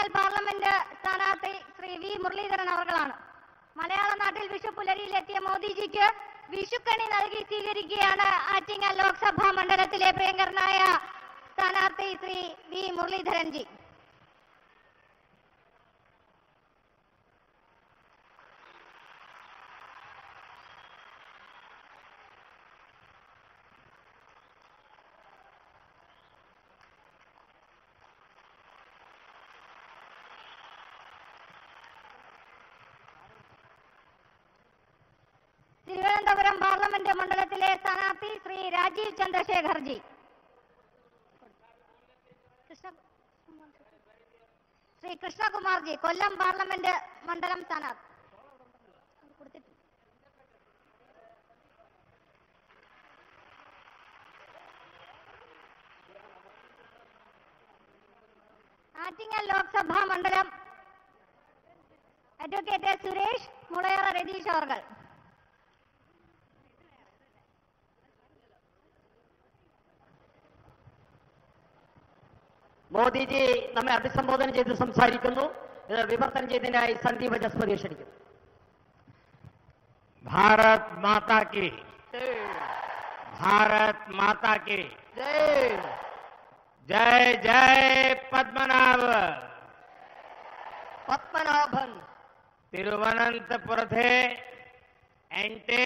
Attingal parliament സ്ഥാനാർത്ഥി Shri V Muraleedharan അവർകളാണ്. മലയാള നാട്ടിൽ വിഷു പുലരിയിലെത്തിയ മോദിജിക്ക് വിഷുക്കണി നൽകി സ്വീകരിക്കുകയാണ് ആറ്റിങ്ങൽ ലോക്സഭാ മണ്ഡലത്തിലെ പ്രിയങ്കരനായ സ്ഥാനാർത്ഥി ശ്രീ വി മുരളീധരൻ ജി. തിരുവനന്തപുരം പാർലമെന്റ് മണ്ഡലത്തിലെ സ്ഥാനാർത്ഥി ശ്രീ രാജീവ് ചന്ദ്രശേഖർ ജി. ശ്രീ കൃഷ്ണകുമാർ ജി, കൊല്ലം പാർലമെന്റ് മണ്ഡലം സ്ഥാനാർത്ഥി. ആറ്റിങ്ങൽ ലോക്സഭാ മണ്ഡലം അഡ്വക്കേറ്റ് സുരേഷ് മുളയറ രതീഷ് അവർകൾ. മോദിജി നമ്മെ അഭിസംബോധന ചെയ്ത് സംസാരിക്കുന്നു. ഇത് വിവർത്തനം ചെയ്തതിനായി സന്ദീപ് ജസ്പതി ക്ഷണിക്കുന്നു. भारत माता की, भारत माता की जय. जय जय पद्मनाभ. പത്മനാഭൻ തിരുവനന്തപുരത്തെ എന്റെ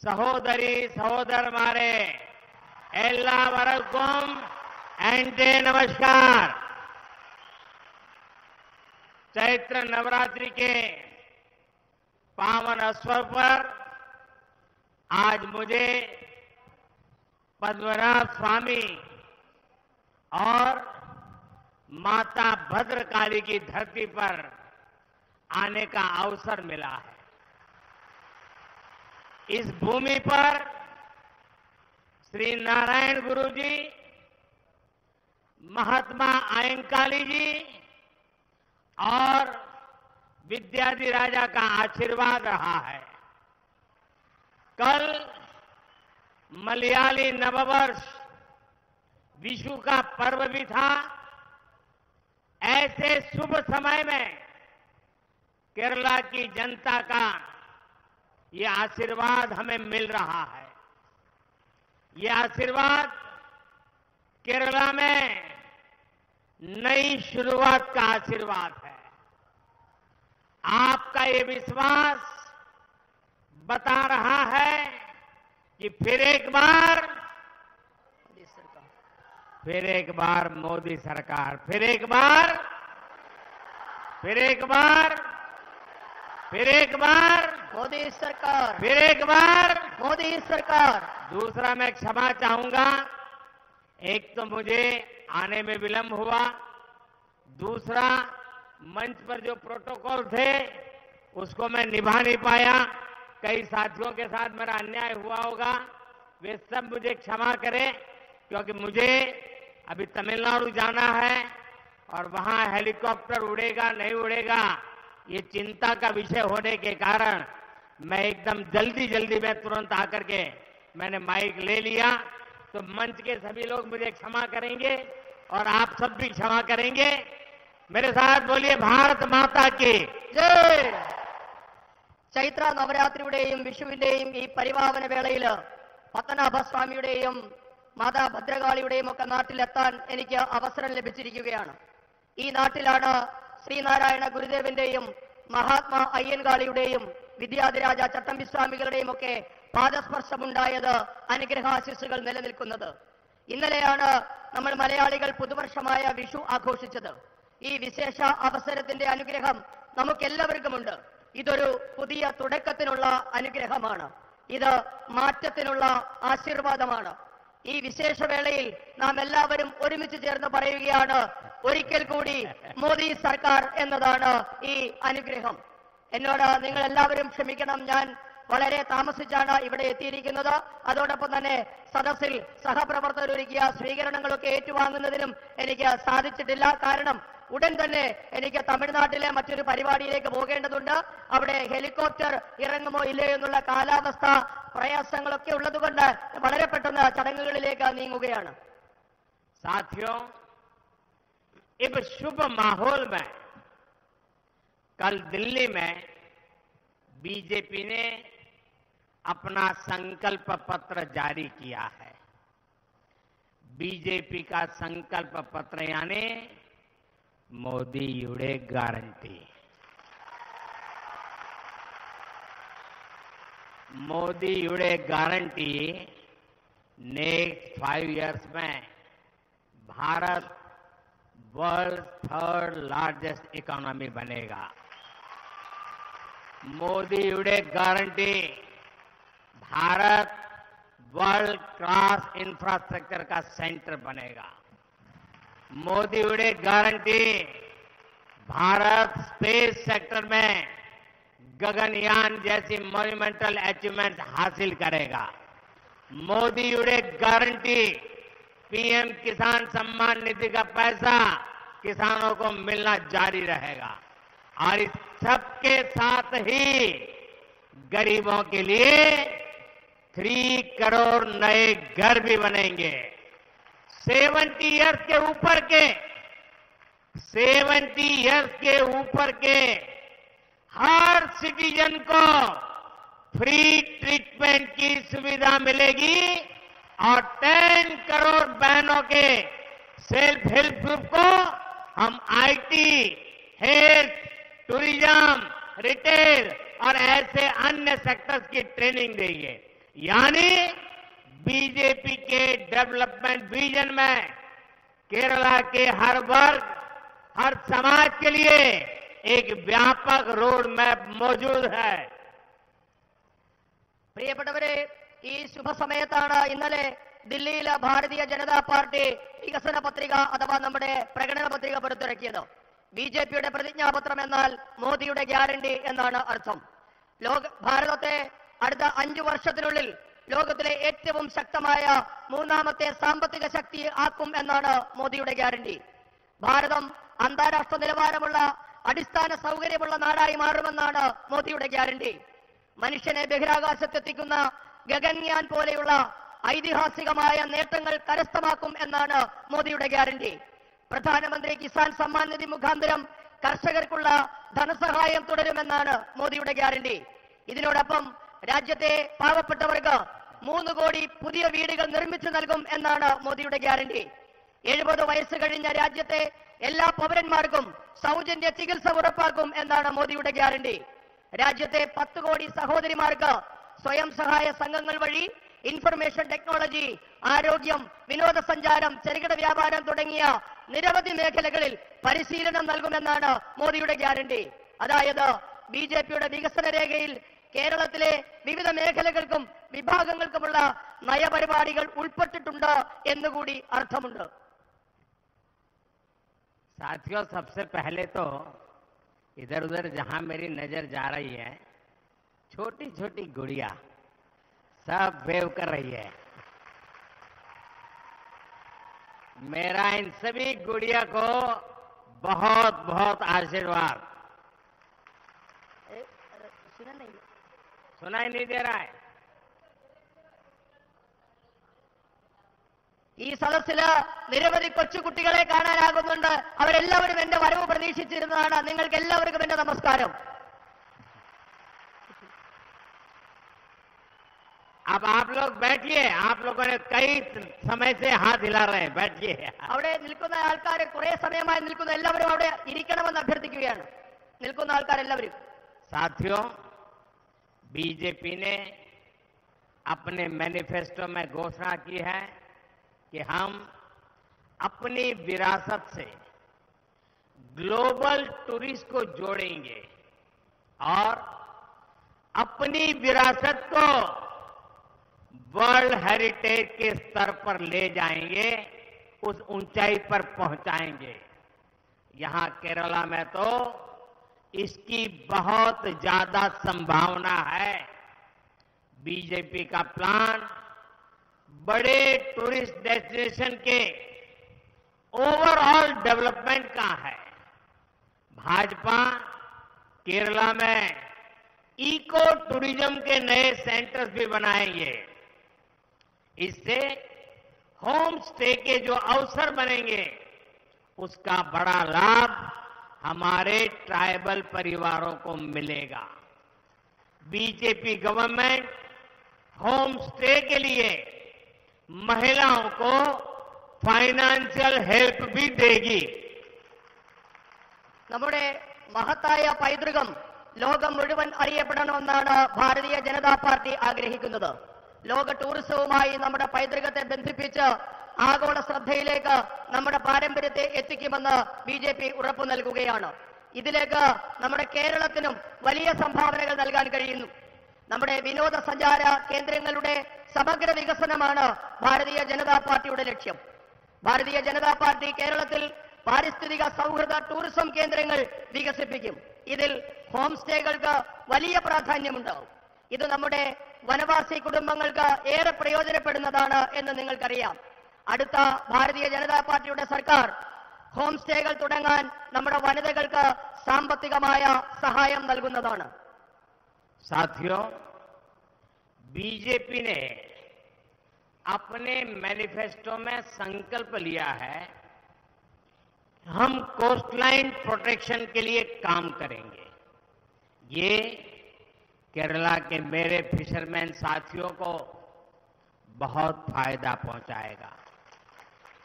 സഹോദരി സഹോദരന്മാരെ എല്ലാവർക്കും एंटे नमस्कार। चैत्र नवरात्रि के पावन अवसर पर आज मुझे पद्मनाभ स्वामी और माता भद्रकाली की धरती पर आने का अवसर मिला है। इस भूमि पर श्री नारायण गुरु जी, महात्मा अयंकाली जी और विद्याधि राजा का आशीर्वाद रहा है। कल मलयाली नववर्ष विशु का पर्व भी था। ऐसे शुभ समय में केरला की जनता का ये आशीर्वाद हमें मिल रहा है। ये आशीर्वाद केरला में नई शुरुआत का आशीर्वाद है। आपका ये विश्वास बता रहा है कि फिर एक बार मोदी सरकार, फिर एक बार मोदी सरकार, फिर एक बार, फिर एक बार, फिर एक बार मोदी सरकार, फिर एक बार मोदी सरकार। दूसरा मैं क्षमा चाहूंगा, एक तो मुझे आने में विलंब हुआ, दूसरा मंच पर जो प्रोटोकॉल थे उसको मैं निभा नहीं पाया। कई साथियों के साथ मेरा अन्याय हुआ होगा, वे सब मुझे क्षमा करें, क्योंकि मुझे अभी तमिलनाडु जाना है और वहां हेलीकॉप्टर उड़ेगा नहीं उड़ेगा ये चिंता का विषय होने के कारण मैं एकदम जल्दी में तुरंत आकर के मैंने माइक ले लिया। तो मंच के सभी लोग मुझे क्षमा करेंगे और आप सब भी क्षमा करेंगे। मेरे साथ बोलिए भारत माता की ജയ്. ചൈത്ര നവരാത്രിയുടെയും വിഷുവിന്റെയും ഈ പരിപാവന വേളയിൽ പത്മനാഭസ്വാമിയുടെയും മാതാ ഭദ്രകാളിയുടെയും ഒക്കെ നാട്ടിലെത്താൻ എനിക്ക് അവസരം ലഭിച്ചിരിക്കുകയാണ്. ഈ നാട്ടിലാണ് ശ്രീനാരായണ ഗുരുദേവന്റെയും മഹാത്മാ അയ്യൻകാളിയുടെയും വിദ്യാധിരാജ ചട്ടമ്പിസ്വാമികളുടെയും ഒക്കെ പാദസ്പർശമുണ്ടായത്, അനുഗ്രഹാശിസ്സുകൾ നിലനിൽക്കുന്നത്. ഇന്നലെയാണ് നമ്മൾ മലയാളികൾ പുതുവർഷമായ വിഷു ആഘോഷിച്ചത്. ഈ വിശേഷ അവസരത്തിന്റെ അനുഗ്രഹം നമുക്കെല്ലാവർക്കുമുണ്ട്. ഇതൊരു പുതിയ തുടക്കത്തിനുള്ള അനുഗ്രഹമാണ്. ഇത് മാറ്റത്തിനുള്ള ആശീർവാദമാണ്. ഈ വിശേഷവേളയിൽ നാം എല്ലാവരും ഒരുമിച്ച് ചേർന്ന് പറയുകയാണ്, ഒരിക്കൽ കൂടി മോദി സർക്കാർ എന്നതാണ് ഈ അനുഗ്രഹം. എന്നോട് നിങ്ങൾ എല്ലാവരും ക്ഷമിക്കണം, ഞാൻ വളരെ താമസിച്ചാണ് ഇവിടെ എത്തിയിരിക്കുന്നത്. അതോടൊപ്പം തന്നെ സദസ്സിൽ സഹപ്രവർത്തകരൊരുക്കിയ സ്വീകരണങ്ങളൊക്കെ ഏറ്റുവാങ്ങുന്നതിനും എനിക്ക് സാധിച്ചിട്ടില്ല. കാരണം ഉടൻ തന്നെ എനിക്ക് തമിഴ്നാട്ടിലെ മറ്റൊരു പരിപാടിയിലേക്ക് പോകേണ്ടതുണ്ട്. അവിടെ ഹെലികോപ്റ്റർ ഇറങ്ങുമോ ഇല്ലയോ എന്നുള്ള കാലാവസ്ഥ പ്രയാസങ്ങളൊക്കെ ഉള്ളതുകൊണ്ട് വളരെ പെട്ടെന്ന് ചടങ്ങുകളിലേക്ക് നീങ്ങുകയാണ്. साथियों, इस शुभ माहौल में कल दिल्ली में बीजेपी ने अपना संकल्प पत्र जारी किया है। बीजेपी का संकल्प पत्र यानी मोदी युड़े गारंटी। मोदी युड़े गारंटी नेक्स्ट 5 इयर्स में Bharat world 3rd largest economy बनेगा। मोदी युड़े guarantee Bharat world class infrastructure का सेंटर बनेगा। मोदी युड़े गारंटी भारत स्पेस सेक्टर में गगनयान जैसी मॉन्यूमेंटल अचीवमेंट हासिल करेगा। मोदी युड़े गारंटी पीएम किसान सम्मान निधि का पैसा किसानों को मिलना जारी रहेगा और इस सबके साथ ही गरीबों के लिए 3 करोड़ नए घर भी बनेंगे। 70 इयर्स के ऊपर के हर सिटीजन को फ्री ट्रीटमेंट की सुविधा मिलेगी और 10 करोड़ बहनों के सेल्फ हेल्प ग्रुप को हम आईटी, हेल्थ, टूरिज्म, रिटेल और ऐसे अन्य सेक्टर्स की ट्रेनिंग देंगे। यानी बीजेपी के डेवलपमेंट विजन में केरला के हर वर्ग, हर समाज के लिए एक व्यापक रोड मैप मौजूद है। പ്രിയപ്പെട്ടവരെ, ഈ ശുഭസമയത്താണ് ഇന്നലെ ദില്ലിയിൽ ഭാരതീയ ജനതാ പാർട്ടി വികസന പത്രിക അഥവാ നമ്മുടെ പ്രകടന പത്രിക പുറത്തിറക്കിയത്. ബിജെപിയുടെ പ്രതിജ്ഞാപത്രം എന്നാൽ മോദിയുടെ ഗ്യാരണ്ടി എന്നാണ് അർത്ഥം. ഭാരതത്തെ അടുത്ത 5 വർഷത്തിനുള്ളിൽ ലോകത്തിലെ ഏറ്റവും ശക്തമായ 3ാമത്തെ സാമ്പത്തിക ശക്തി ആക്കും എന്നാണ് മോദിയുടെ ഗ്യാരണ്ടി. ഭാരതം അന്താരാഷ്ട്ര നിലവാരമുള്ള അടിസ്ഥാന സൗകര്യമുള്ള നാടായി മാറുമെന്നാണ് മോദിയുടെ ഗ്യാരണ്ടി. മനുഷ്യനെ ബഹിരാകാശത്തെത്തിക്കുന്ന ഗഗൻയാൻ പോലെയുള്ള ഐതിഹാസികമായ നേട്ടങ്ങൾ കരസ്ഥമാക്കും എന്നാണ് മോദിയുടെ ഗ്യാരണ്ടി. പ്രധാനമന്ത്രി കിസാൻ സമ്മാൻ നിധി മുഖാന്തരം കർഷകർക്കുള്ള ധനസഹായം തുടരുമെന്നാണ് മോദിയുടെ ഗ്യാരണ്ടി. ഇതിനോടൊപ്പം രാജ്യത്തെ പാവപ്പെട്ടവർക്ക് 3 കോടി പുതിയ വീടുകൾ നിർമ്മിച്ചു നൽകും എന്നാണ് മോദിയുടെ ഗ്യാരണ്ടി. 70 വയസ്സ് കഴിഞ്ഞ രാജ്യത്തെ എല്ലാ പൗരന്മാർക്കും സൗജന്യ ചികിത്സ ഉറപ്പാക്കും എന്നാണ് മോദിയുടെ ഗ്യാരണ്ടി. രാജ്യത്തെ 10 കോടി സഹോദരിമാർക്ക് സ്വയം സഹായ സംഘങ്ങൾ വഴി ഇൻഫർമേഷൻ ടെക്നോളജി, ആരോഗ്യം, വിനോദസഞ്ചാരം, ചെറുകിട വ്യാപാരം തുടങ്ങിയ നിരവധി മേഖലകളിൽ പരിശീലനം നൽകുമെന്നാണ് മോദിയുടെ ഗ്യാരണ്ടി. അതായത് ബിജെപിയുടെ വികസന രേഖയിൽ കേരളത്തിലെ വിവിധ മേഖലകൾക്കും വിഭാഗങ്ങൾക്കുമുള്ള നയപരിപാടികൾ ഉൾപ്പെട്ടിട്ടുണ്ട് എന്നുകൂടി അർത്ഥമുണ്ട്. साथियों, सबसे पहले तो इधर उधर जहां मेरी नजर जा रही है, छोटी छोटी गुड़िया सब वेव कर रही है। मेरा इन सभी गुड़िया को बहुत बहुत आशीर्वाद। सुनाई नहीं दे रहा है? ഈ സദസ്സില് നിരവധി കൊച്ചുകുട്ടികളെ കാണാനാകുന്നുണ്ട്. അവരെല്ലാവരും എന്റെ വരവ് പ്രതീക്ഷിച്ചിരുന്നതാണ്. നിങ്ങൾക്ക് എല്ലാവർക്കും എന്റെ നമസ്കാരം. अब आप लोग बैठिए। आप लोगों ने कई समय से हाथ हिला रहे हैं, बैठिए। അവിടെ നിൽക്കുന്ന ആൾക്കാർ കുറെ സമയമായി നിൽക്കുന്ന എല്ലാവരും അവിടെ ഇരിക്കണമെന്ന് അഭ്യർത്ഥിക്കുകയാണ്. നിൽക്കുന്ന ആൾക്കാരെല്ലാവരും. साथियों, बीजेपी ने अपने मैनिफेस्टो में घोषणा की है कि हम अपनी विरासत से ग्लोबल टूरिस्ट को जोड़ेंगे और अपनी विरासत को वर्ल्ड हेरिटेज के स्तर पर ले जाएंगे, उस ऊंचाई पर पहुंचाएंगे। यहां केरला में तो इसकी बहुत ज्यादा संभावना है। बीजेपी का प्लान बड़े टूरिस्ट डेस्टिनेशन के ओवरऑल डेवलपमेंट का है। भाजपा केरला में इको टूरिज्म के नए सेंटर्स भी बनाएंगे। इससे होम स्टे के जो अवसर बनेंगे उसका बड़ा लाभ हमारे ट्राइबल परिवारों को मिलेगा। बीजेपी गवर्नमेंट होम स्टे के लिए महिलाओं को फाइनेंशियल हेल्प भी देगी। നമ്മുടെ മഹത്തായ പൈതൃകം ലോകം മുഴുവൻ അറിയപ്പെടണമെന്നാണ് ഭാരതീയ ജനതാ പാർട്ടി ആഗ്രഹിക്കുന്നത്. ലോക ടൂറിസവുമായി നമ്മുടെ പൈതൃകത്തെ ബന്ധിപ്പിച്ച് ആഗോള ശ്രദ്ധയിലേക്ക് നമ്മുടെ പാരമ്പര്യത്തെ എത്തിക്കുമെന്ന് ബിജെപി ഉറപ്പു നൽകുകയാണ്. ഇതിലേക്ക് നമ്മുടെ കേരളത്തിനും വലിയ സംഭാവനകൾ നൽകാൻ കഴിയുന്നു. നമ്മുടെ വിനോദസഞ്ചാര കേന്ദ്രങ്ങളുടെ സമഗ്ര വികസനമാണ് ഭാരതീയ ജനതാ പാർട്ടിയുടെ ലക്ഷ്യം. ഭാരതീയ ജനതാ പാർട്ടി കേരളത്തിൽ പാരിസ്ഥിതിക സൗഹൃദ ടൂറിസം കേന്ദ്രങ്ങൾ വികസിപ്പിക്കും. ഇതിൽ ഹോം സ്റ്റേകൾക്ക് വലിയ പ്രാധാന്യമുണ്ടാവും. ഇത് നമ്മുടെ വനവാസി കുടുംബങ്ങൾക്ക് ഏറെ പ്രയോജനപ്പെടുന്നതാണ് എന്ന് നിങ്ങൾക്കറിയാം. അടുത്ത ഭാരതീയ ജനതാ പാർട്ടിയുടെ സർക്കാർ ഹോം സ്റ്റേകൾ തുടങ്ങാൻ നമ്മുടെ വനിതകൾക്ക് സാമ്പത്തികമായ സഹായം നൽകുന്നതാണ്. साथियों, बीजेपी ने अपने मैनिफेस्टो में संकल्प लिया है, हम कोस्टलाइन प्रोटेक्शन के लिए काम करेंगे। ये केरला के मेरे फिशरमैन साथियों को बहुत फायदा पहुंचाएगा।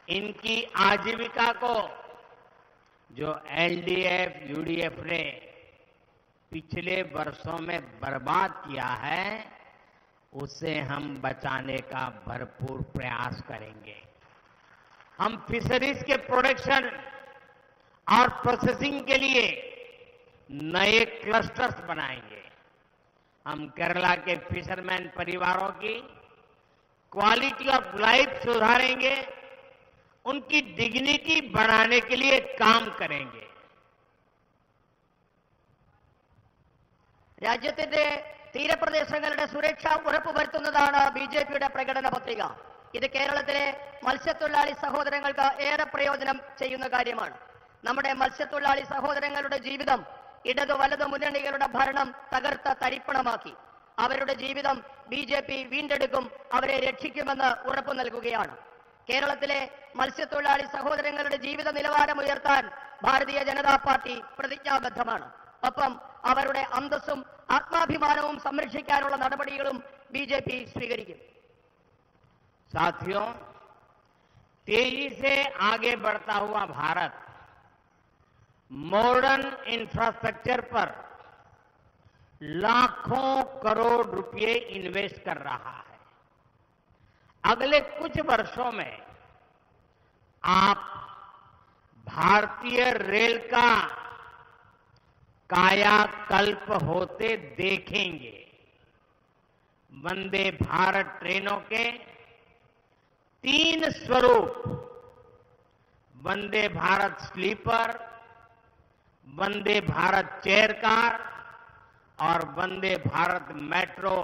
इनकी आजीविका को जो एलडीएफ, यूडीएफ ने पिछले वर्षों में बर्बाद किया है, उसे हम बचाने का भरपूर प्रयास करेंगे। हम फिशरीज के प्रोडक्शन और प्रोसेसिंग के लिए नए क्लस्टर्स बनाएंगे। हम केरला के फिशरमैन परिवारों की क्वालिटी ऑफ लाइफ सुधारेंगे, उनकी डिग्निटी बढ़ाने के लिए काम करेंगे। രാജ്യത്തിന്റെ തീരപ്രദേശങ്ങളുടെ സുരക്ഷ ഉറപ്പുവരുത്തുന്നതാണ് ബിജെപിയുടെ പ്രകടന പത്രിക. ഇത് കേരളത്തിലെ മത്സ്യത്തൊഴിലാളി സഹോദരങ്ങൾക്ക് ഏറെ പ്രയോജനം ചെയ്യുന്ന കാര്യമാണ്. നമ്മുടെ മത്സ്യത്തൊഴിലാളി സഹോദരങ്ങളുടെ ജീവിതം ഇടതു വലതു മുന്നണികളുടെ ഭരണം തകർത്ത തരിപ്പണമാക്കി. അവരുടെ ജീവിതം ബിജെപി വീണ്ടെടുക്കും, അവരെ രക്ഷിക്കുമെന്ന് ഉറപ്പു നൽകുകയാണ്. കേരളത്തിലെ മത്സ്യത്തൊഴിലാളി സഹോദരങ്ങളുടെ ജീവിത നിലവാരം ഉയർത്താൻ ഭാരതീയ ജനതാ പാർട്ടി പ്രതിജ്ഞാബദ്ധമാണ്. ഒപ്പം അവരുടെ അന്തസ്സും ആത്മാഭിമാനവും സംരക്ഷിക്കാനുള്ള നടപടികളും ബിജെപി സ്വീകരിക്കും. साथियों, तेजी से आगे बढ़ता हुआ भारत मॉडर्न इंफ्रास्ट्रक्चर पर लाखों करोड़ रुपए इन्वेस्ट कर रहा है। अगले कुछ वर्षों में आप भारतीय रेल का कायाकल्प होते देखेंगे। वंदे भारत ट्रेनों के 3 स्वरूप, Vande Bharat sleeper, Vande Bharat chair car और वंदे भारत मेट्रो,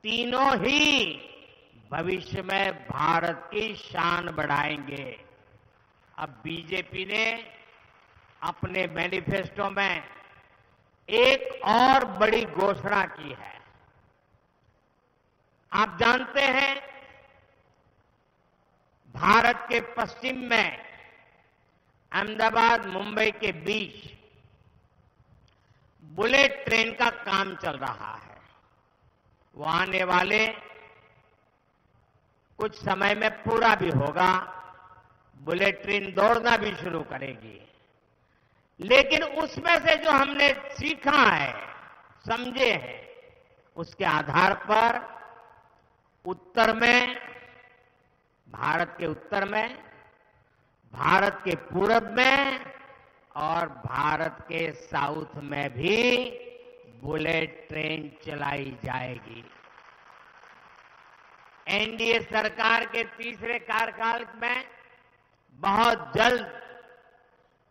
तीनों ही भविष्य में भारत की शान बढ़ाएंगे। अब बीजेपी ने अपने मैनिफेस्टो में एक और बड़ी घोषणा की है। आप जानते हैं, भारत के पश्चिम में अहमदाबाद मुंबई के बीच बुलेट ट्रेन का काम चल रहा है। वो आने वाले कुछ समय में पूरा भी होगा, बुलेट ट्रेन दौड़ना भी शुरू करेगी। लेकिन उसमें से जो हमने सीखा है, समझे हैं, उसके आधार पर उत्तर में, भारत के उत्तर में, भारत के पूरब में और भारत के साउथ में भी बुलेट ट्रेन चलाई जाएगी। एनडीए सरकार के तीसरे कार्यकाल में बहुत जल्द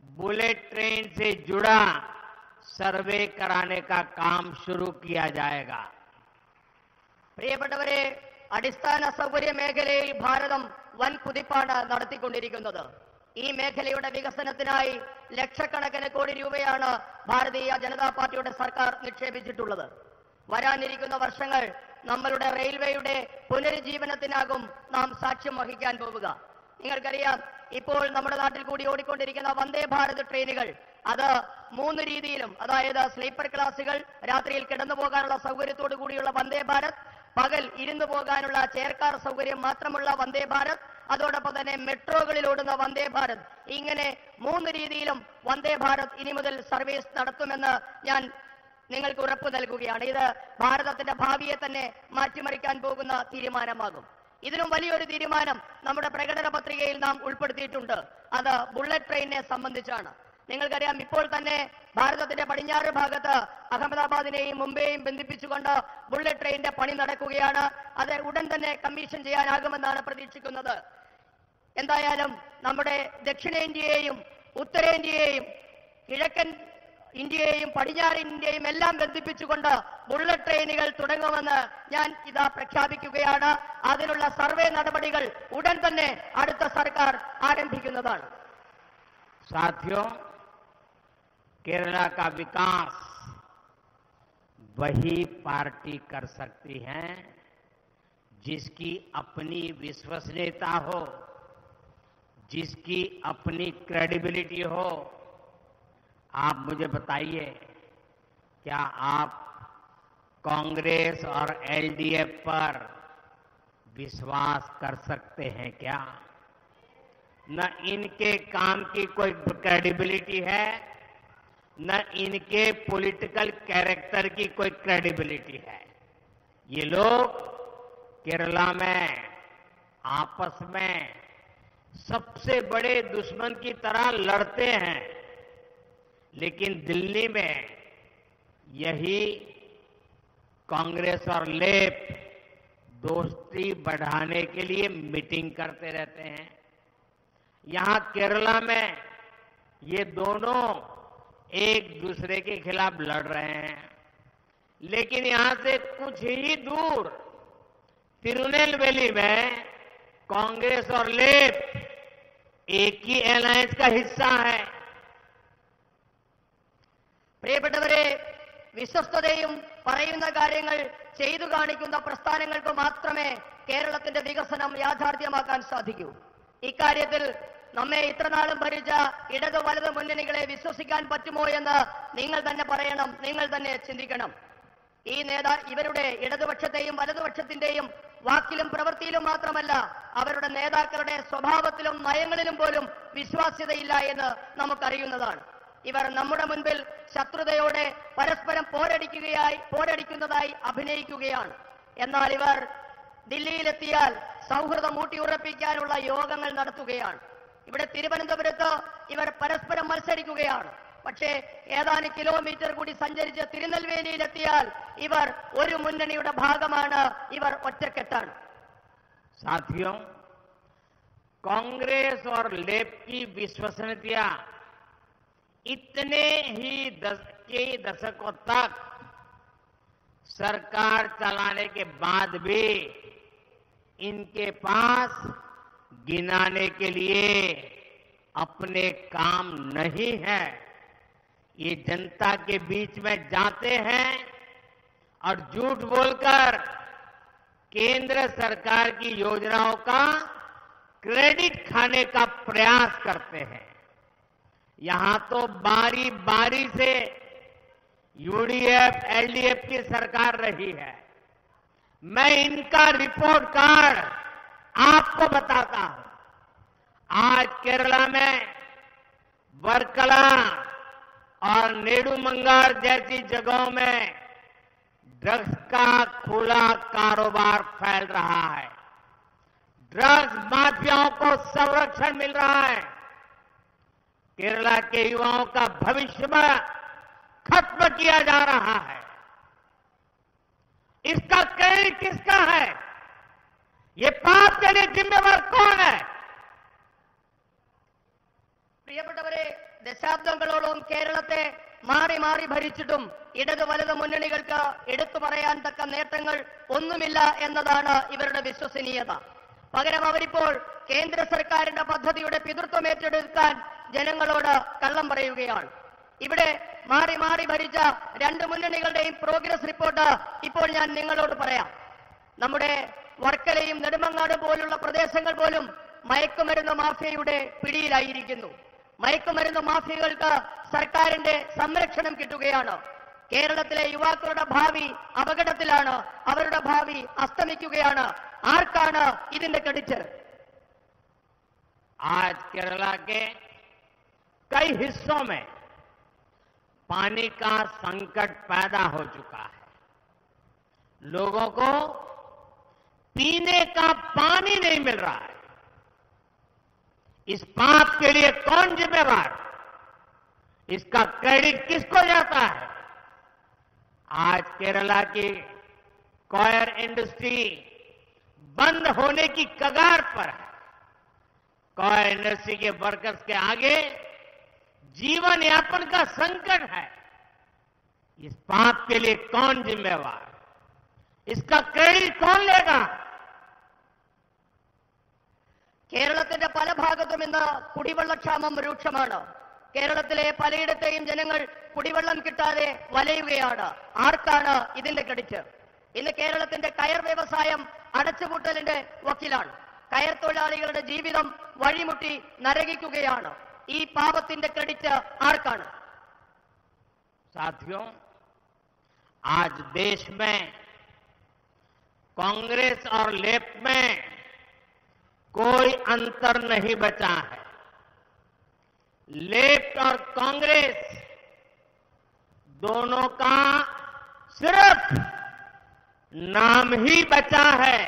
बुलेट ट्रेन से जुड़ा सर्वे कराने का काम शुरू किया जाएगा। പ്രിയപ്പെട്ടവരെ, അടിസ്ഥാന സൗകര്യ മേഖലയിൽ ഭാരതം വൻ കുതിപ്പാണ് നടത്തിക്കൊണ്ടിരിക്കുന്നത്. ഈ മേഖലയുടെ വികസനത്തിനായി ലക്ഷക്കണക്കിന് കോടി രൂപയാണ് ഭാരതീയ ജനതാ പാർട്ടിയുടെ സർക്കാർ നിക്ഷേപിച്ചിട്ടുള്ളത്. വരാനിരിക്കുന്ന വർഷങ്ങൾ നമ്മളുടെ റെയിൽവേയുടെ പുനരുജ്ജീവനത്തിനാകും നാം സാക്ഷ്യം വഹിക്കാൻ പോവുക. നിങ്ങൾക്കറിയാം, ഇപ്പോൾ നമ്മുടെ നാട്ടിൽ കൂടി ഓടിക്കൊണ്ടിരിക്കുന്ന വന്ദേ ഭാരത് ട്രെയിനുകൾ അത് 3 രീതിയിലും, അതായത് സ്ലീപ്പർ ക്ലാസുകൾ, രാത്രിയിൽ കിടന്നു പോകാനുള്ള സൗകര്യത്തോടു കൂടിയുള്ള വന്ദേ ഭാരത്, പകൽ ഇരുന്നു പോകാനുള്ള ചെയർകാർ സൗകര്യം മാത്രമുള്ള വന്ദേ ഭാരത്, അതോടൊപ്പം തന്നെ മെട്രോകളിൽ ഓടുന്ന വന്ദേ ഭാരത്, ഇങ്ങനെ 3 രീതിയിലും വന്ദേ ഭാരത് ഇനി മുതൽ സർവീസ് നടത്തുമെന്ന് ഞാൻ നിങ്ങൾക്ക് ഉറപ്പ് നൽകുകയാണ്. ഇത് ഭാരതത്തിന്റെ ഭാവിയെ തന്നെ മാറ്റിമറിക്കാൻ പോകുന്ന തീരുമാനമാകും. ഇതിനും വലിയൊരു തീരുമാനം നമ്മുടെ പ്രകടന പത്രികയിൽ നാം ഉൾപ്പെടുത്തിയിട്ടുണ്ട്. അത് ബുള്ളറ്റ് ട്രെയിനിനെ സംബന്ധിച്ചാണ്. നിങ്ങൾക്കറിയാം, ഇപ്പോൾ തന്നെ ഭാരതത്തിന്റെ പടിഞ്ഞാറ് ഭാഗത്ത് അഹമ്മദാബാദിനെയും മുംബൈയെയും ബന്ധിപ്പിച്ചുകൊണ്ട് ബുള്ളറ്റ് ട്രെയിനിന്റെ പണി നടക്കുകയാണ്. അത് ഉടൻ തന്നെ കമ്മീഷൻ ചെയ്യാനാകുമെന്നാണ് പ്രതീക്ഷിക്കുന്നത്. എന്തായാലും നമ്മുടെ ദക്ഷിണേന്ത്യയെയും ഉത്തരേന്ത്യയെയും കിഴക്കൻ ഇന്ത്യയെയും പടിഞ്ഞാറൻ ഇന്ത്യയും എല്ലാം ബന്ധിപ്പിച്ചുകൊണ്ട് ബുള്ളറ്റ് ട്രെയിനുകൾ തുടങ്ങുമെന്ന് ഞാൻ ഇതാ പ്രഖ്യാപിക്കുകയാണ്. അതിനുള്ള സർവേ നടപടികൾ ഉടൻ തന്നെ അടുത്ത സർക്കാർ ആരംഭിക്കുന്നതാണ്. साथियों, केरला का विकास वही पार्टी कर सकती है जिसकी अपनी विश्वसनीयता हो, जिसकी अपनी क्रेडिबिलिटी हो। आप मुझे बताइए, क्या आप कांग्रेस और एलडीएफ पर विश्वास कर सकते हैं क्या? न इनके काम की कोई क्रेडिबिलिटी है, न इनके पॉलिटिकल कैरेक्टर की कोई क्रेडिबिलिटी है। ये लोग केरला में आपस में सबसे बड़े दुश्मन की तरह लड़ते हैं, लेकिन दिल्ली में यही कांग्रेस और लेप दोस्ती बढ़ाने के लिए मीटिंग करते रहते हैं। यहां केरला में ये दोनों एक दूसरे के खिलाफ लड़ रहे हैं, लेकिन यहां से कुछ ही दूर तिरुनेलवेली में कांग्रेस और लेप एक ही अलायंस का हिस्सा है। പ്രിയപ്പെട്ടവരെ, വിശ്വസ്തതയും പറയുന്ന കാര്യങ്ങൾ ചെയ്തു കാണിക്കുന്ന പ്രസ്ഥാനങ്ങൾക്ക് മാത്രമേ കേരളത്തിന്റെ വികസനം യാഥാർത്ഥ്യമാക്കാൻ സാധിക്കൂ. ഇക്കാര്യത്തിൽ നമ്മെ ഇത്രനാളും ഭരിച്ച ഇടത് വലത് മുന്നണികളെ വിശ്വസിക്കാൻ പറ്റുമോ എന്ന് നിങ്ങൾ തന്നെ പറയണം, നിങ്ങൾ തന്നെ ചിന്തിക്കണം. ഇവരുടെ ഇടതുപക്ഷത്തെയും വലതുപക്ഷത്തിന്റെയും വാക്കിലും പ്രവൃത്തിയിലും മാത്രമല്ല, അവരുടെ നേതാക്കളുടെ സ്വഭാവത്തിലും നയങ്ങളിലും പോലും വിശ്വാസ്യതയില്ല എന്ന് നമുക്കറിയുന്നതാണ്. ഇവർ നമ്മുടെ മുൻപിൽ ശത്രുതയോടെ പരസ്പരം പോരടിക്കുന്നതായി അഭിനയിക്കുകയാണ്. എന്നാൽ ഇവർ ദില്ലിയിലെത്തിയാൽ സൗഹൃദം ഊട്ടിയുറപ്പിക്കാനുള്ള യോഗങ്ങൾ നടത്തുകയാണ്. ഇവിടെ തിരുവനന്തപുരത്ത് ഇവർ പരസ്പരം മത്സരിക്കുകയാണ്. പക്ഷേ ഏതാനും കിലോമീറ്റർ കൂടി സഞ്ചരിച്ച് തിരുനെൽവേലിയിലെത്തിയാൽ ഇവർ ഒരു മുന്നണിയുടെ ഭാഗമാണ്, ഇവർ ഒറ്റക്കെട്ടാണ്. साथियों, कांग्रेस और लेप की विश्वसनीयता इतने ही दशकों तक सरकार चलाने के बाद भी इनके पास गिनाने के लिए अपने काम नहीं है। ये जनता के बीच में जाते हैं और झूठ बोलकर केंद्र सरकार की योजनाओं का क्रेडिट खाने का प्रयास करते हैं। यहां तो बारी बारी से यूडीएफ एलडीएफ की सरकार रही है। मैं इनका रिपोर्ट कार्ड आपको बताता हूं। आज केरला में वर्कला और नेडुमंगार जैसी जगहों में ड्रग्स का खुला कारोबार फैल रहा है। ड्रग्स माफियाओं को संरक्षण मिल रहा है। केरला के युवाओं का भविष्य खत्म किया जा रहा है। इसका क्रेडिट किसका है? ये पाप के लिए जिम्मेवार कौन है? പ്രിയപ്പെട്ടവരെ, ദശാബ്ദങ്ങളോളം കേരളത്തെ മാറി മാറി ഭരിച്ചിട്ടും ഇടത് വലത് മുന്നണികൾക്ക് എടുത്തു പറയാൻ തക്ക നേട്ടങ്ങൾ ഒന്നുമില്ല എന്നതാണ് ഇവരുടെ വിശ്വസനീയത. പകരം അവരിപ്പോൾ കേന്ദ്ര സർക്കാരിന്റെ പദ്ധതിയുടെ പിതൃത്വം ഏറ്റെടുക്കാൻ ജനങ്ങളോട് കള്ളം പറയുകയാണ്. ഇവിടെ മാറി മാറി ഭരിച്ച രണ്ട് മുന്നണികളുടെയും പ്രോഗ്രസ് റിപ്പോർട്ട് ഇപ്പോൾ ഞാൻ നിങ്ങളോട് പറയാം. നമ്മുടെ വർക്കലയും നെടുമങ്ങാട് പോലുള്ള പ്രദേശങ്ങൾ പോലും മയക്കുമരുന്ന് മാഫിയയുടെ പിടിയിലായിരിക്കുന്നു. മയക്കുമരുന്ന് മാഫിയകൾക്ക് സർക്കാരിന്റെ സംരക്ഷണം കിട്ടുകയാണ്. കേരളത്തിലെ യുവാക്കളുടെ ഭാവി അപകടത്തിലാണ്, അവരുടെ ഭാവി അസ്തമിക്കുകയാണ്. ആർക്കാണ് ഇതിന്റെ ക്രെഡിറ്റ്? आज केरला के कई हिस्सों में पानी का संकट पैदा हो चुका है। लोगों को पीने का पानी नहीं मिल रहा है। इस पाप के लिए कौन जिम्मेवार? इसका क्रेडिट किसको जाता है? आज केरला की कॉयर इंडस्ट्री बंद होने की कगार पर है। कॉयर इंडस्ट्री के वर्कर्स के आगे जीवन यापन का संकट है। इस पाप के लिए कौन जिम्मेवार? इसका क्रेडिट कौन लेगा? കേരളത്തിന്റെ പല ഭാഗത്തും ഇന്ന് കുടിവെള്ളക്ഷാമം രൂക്ഷമാണ്. കേരളത്തിലെ പലയിടത്തെയും ജനങ്ങൾ കുടിവെള്ളം കിട്ടാതെ വലയുകയാണ്. ആർക്കാണ് ഇതിന്റെ ക്രെഡിറ്റ്? ഇന്ന് കേരളത്തിന്റെ കയർ വ്യവസായം അടച്ചുപൂട്ടലിന്റെ വക്കിലാണ്. കയർ തൊഴിലാളികളുടെ ജീവിതം വഴിമുട്ടി നരകിക്കുകയാണ്. ഈ പാപത്തിന്റെ ക്രെഡിറ്റ് ആർക്കാണ്? साथियों, आज देश में कांग्रेस और लेफ्ट में कोई अंतर नहीं बचा है। लेफ्ट और कांग्रेस दोनों का सिर्फ नाम ही बचा है।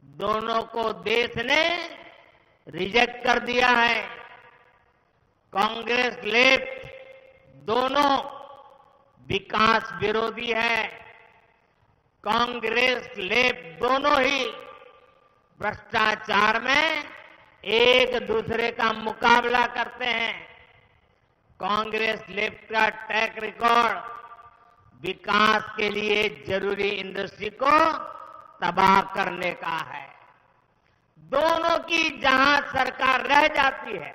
दोनों को देश ने रिजेक्ट कर दिया है। कांग्रेस लेफ्ट दोनों विकास विरोधी है। कांग्रेस लेफ्ट दोनों ही भ्रष्टाचार में एक दूसरे का मुकाबला करते हैं। कांग्रेस लेफ्ट का ट्रैक रिकॉर्ड विकास के लिए जरूरी इंडस्ट्री को तबाह करने का है। दोनों की जहां सरकार रह जाती है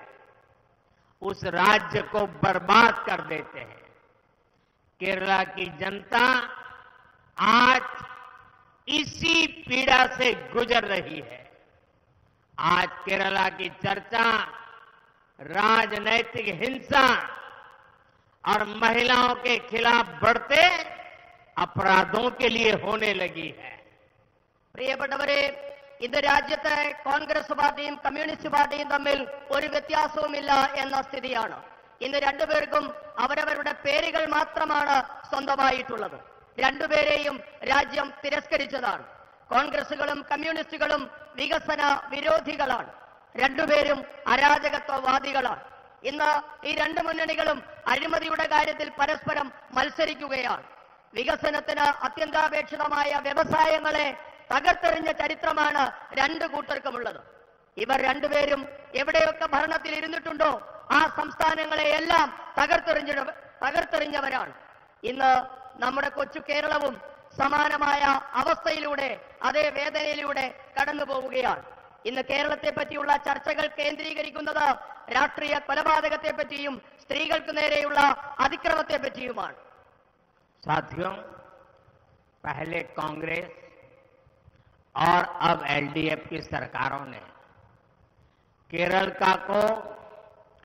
उस राज्य को बर्बाद कर देते हैं। केरला की जनता आज इसी पीड़ा से गुजर रही है। आज केरला की चर्चा राजनैतिक हिंसा और महिलाओं के खिलाफ बढ़ते अपराधों के लिए होने लगी है। പ്രിയപ്പെട്ടവരെ, ഇന്ന് രാജ്യത്തെ കോൺഗ്രസ് പാർട്ടിയും കമ്മ്യൂണിസ്റ്റ് പാർട്ടിയും തമ്മിൽ ഒരു വ്യത്യാസവുമില്ല എന്ന സ്ഥിതിയാണ്. ഇന്ന് രണ്ടുപേർക്കും അവരവരുടെ പേരുകൾ മാത്രമാണ് സ്വന്തമായിട്ടുള്ളത്. രണ്ടുപേരെയും രാജ്യം തിരസ്കരിച്ചതാണ്. കോൺഗ്രസുകളും കമ്മ്യൂണിസ്റ്റുകളും വികസന വിരോധികളാണ്. രണ്ടുപേരും അരാജകത്വവാദികളാണ്. ഇന്ന് ഈ രണ്ട് മുന്നണികളും അഴിമതിയുടെ കാര്യത്തിൽ പരസ്പരം മത്സരിക്കുകയാണ്. വികസനത്തിന് അത്യന്താപേക്ഷിതമായ വ്യവസായങ്ങളെ തകർത്തെറിഞ്ഞ ചരിത്രമാണ് രണ്ടു കൂട്ടർക്കുമുള്ളത്. ഇവർ രണ്ടുപേരും എവിടെയൊക്കെ ഭരണത്തിൽ ഇരുന്നിട്ടുണ്ടോ ആ സംസ്ഥാനങ്ങളെയെല്ലാം തകർത്തെറിഞ്ഞവരാണ്. ഇന്ന് നമ്മുടെ കൊച്ചു കേരളവും സമാനമായ അവസ്ഥയിലൂടെ, അതേ വേദനയിലൂടെ കടന്നു പോവുകയാണ്. ഇന്ന് കേരളത്തെ പറ്റിയുള്ള ചർച്ചകൾ കേന്ദ്രീകരിക്കുന്നത് രാഷ്ട്രീയ കൊലപാതകത്തെ പറ്റിയും സ്ത്രീകൾക്ക് നേരെയുള്ള അതിക്രമത്തെ പറ്റിയുമാണ്. साथियों, पहले कांग्रेस और अब एलडीएफ की सरकारों ने